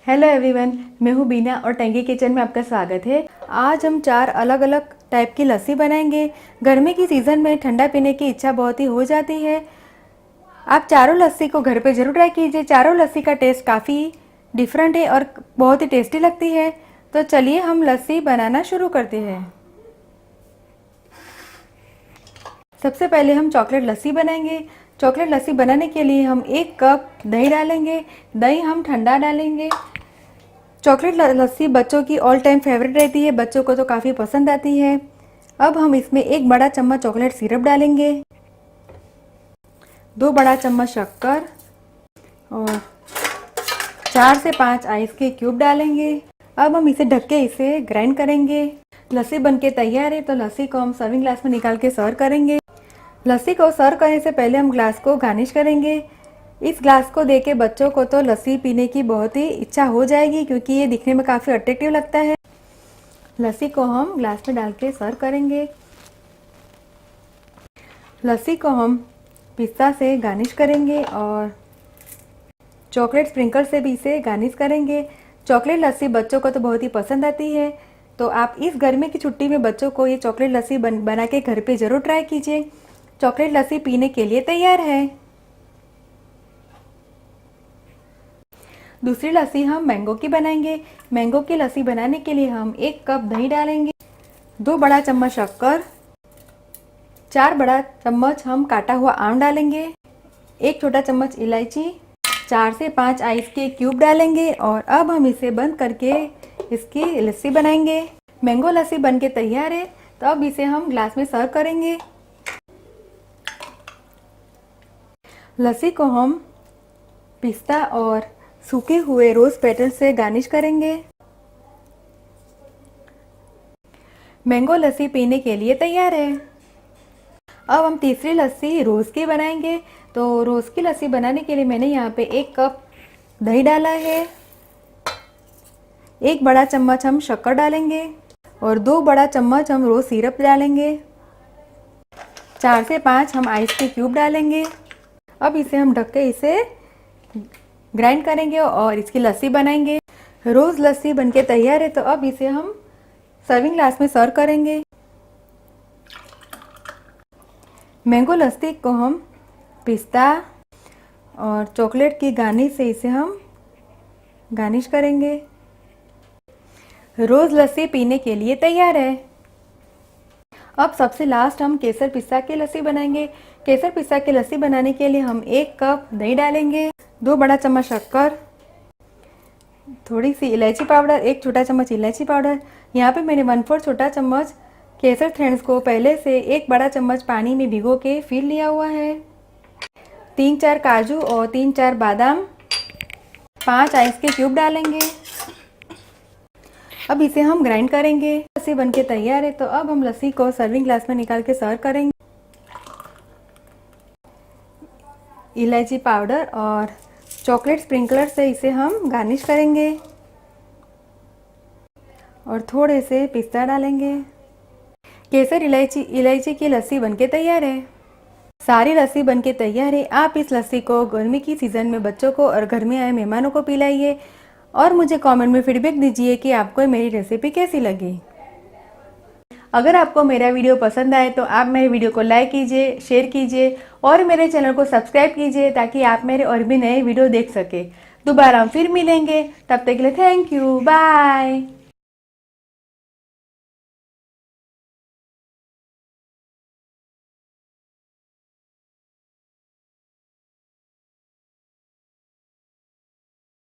Hello everyone, मैं हूँ बीना और टेंगी किचन में आपका स्वागत है। आज हम 4 अलग अलग टाइप की लस्सी बनाएंगे। गर्मी की सीज़न में ठंडा पीने की इच्छा बहुत ही हो जाती है। आप चारों लस्सी को घर पे ज़रूर ट्राई कीजिए। चारों लस्सी का टेस्ट काफ़ी डिफरेंट है और बहुत ही टेस्टी लगती है। तो चलिए हम लस्सी बनाना शुरू करते हैं। सबसे पहले हम चॉकलेट लस्सी बनाएंगे। चॉकलेट लस्सी बनाने के लिए हम 1 कप दही डालेंगे। दही हम ठंडा डालेंगे। चॉकलेट लस्सी बच्चों की ऑल टाइम फेवरेट रहती है, बच्चों को तो काफ़ी पसंद आती है। अब हम इसमें 1 बड़ा चम्मच चॉकलेट सिरप डालेंगे, 2 बड़ा चम्मच शक्कर और 4 से 5 आइस के क्यूब डालेंगे। अब हम इसे ढक के इसे ग्राइंड करेंगे। लस्सी बनके तैयार है। तो लस्सी को हम सर्विंग ग्लास में निकाल के सर्व करेंगे। लस्सी को सर्व करने से पहले हम ग्लास को गार्निश करेंगे। इस ग्लास को देके बच्चों को तो लस्सी पीने की बहुत ही इच्छा हो जाएगी, क्योंकि ये दिखने में काफ़ी अट्रैक्टिव लगता है। लस्सी को हम ग्लास में डाल के सर्व करेंगे। लस्सी को हम पिस्ता से गार्निश करेंगे और चॉकलेट स्प्रिंकल से भी इसे गार्निश करेंगे। चॉकलेट लस्सी बच्चों को तो बहुत ही पसंद आती है। तो आप इस गर्मी की छुट्टी में बच्चों को ये चॉकलेट लस्सी बना के घर पे ज़रूर ट्राई कीजिए। चॉकलेट लस्सी पीने के लिए तैयार है। दूसरी लस्सी हम मैंगो की बनाएंगे। मैंगो की लस्सी बनाने के लिए हम 1 कप दही डालेंगे, 2 बड़ा चम्मच शक्कर, 4 बड़ा चम्मच हम काटा हुआ आम डालेंगे, 1 छोटा चम्मच इलायची, 4 से 5 आइस के क्यूब डालेंगे और अब हम इसे बंद करके इसकी लस्सी बनाएंगे। मैंगो लस्सी बनके तैयार है। तो अब इसे हम ग्लास में सर्व करेंगे। लस्सी को हम पिस्ता और सूखे हुए रोज पेटल से गार्निश करेंगे। मैंगो लस्सी पीने के लिए तैयार है। अब हम तीसरी लस्सी रोज की बनाएंगे। तो रोज की लस्सी बनाने के लिए मैंने यहाँ पे 1 कप दही डाला है, 1 बड़ा चम्मच हम शक्कर डालेंगे और 2 बड़ा चम्मच हम रोज सिरप डालेंगे, 4 से 5 हम आइस के क्यूब डालेंगे। अब इसे हम ढक के इसे ग्राइंड करेंगे और इसकी लस्सी बनाएंगे। रोज लस्सी बनके तैयार है। तो अब इसे हम सर्विंग ग्लास में सर्व करेंगे। मैंगो लस्सी को हम पिस्ता और चॉकलेट की गार्निश से इसे हम गार्निश करेंगे। रोज लस्सी पीने के लिए तैयार है। अब सबसे लास्ट हम केसर पिस्ता की लस्सी बनाएंगे। केसर पिस्ता की लस्सी बनाने के लिए हम 1 कप दही डालेंगे, 2 बड़ा चम्मच शक्कर, थोड़ी सी इलायची पाउडर, 1 छोटा चम्मच इलायची पाउडर। यहाँ पे मैंने 1/4 छोटा चम्मच केसर थ्रेड्स को पहले से 1 बड़ा चम्मच पानी में भिगो के फिर लिया हुआ है, 3-4 काजू और 3-4 बादाम, 5 आइस के क्यूब डालेंगे। अब इसे हम ग्राइंड करेंगे। लस्सी बनके तैयार है। तो अब हम लस्सी को सर्विंग ग्लास में निकाल के सर्व करेंगे। इलायची पाउडर और चॉकलेट स्प्रिंकलर से इसे हम गार्निश करेंगे और थोड़े से पिस्ता डालेंगे। केसर इलायची की लस्सी बनके तैयार है। सारी लस्सी बनके तैयार है। आप इस लस्सी को गर्मी की सीज़न में बच्चों को और घर में आए मेहमानों को पिलाइए और मुझे कमेंट में फीडबैक दीजिए कि आपको मेरी रेसिपी कैसी लगी। अगर आपको मेरा वीडियो पसंद आए तो आप मेरे वीडियो को लाइक कीजिए, शेयर कीजिए और मेरे चैनल को सब्सक्राइब कीजिए, ताकि आप मेरे और भी नए वीडियो देख सके। दोबारा हम फिर मिलेंगे। तब तक के लिए थैंक यू, बाय।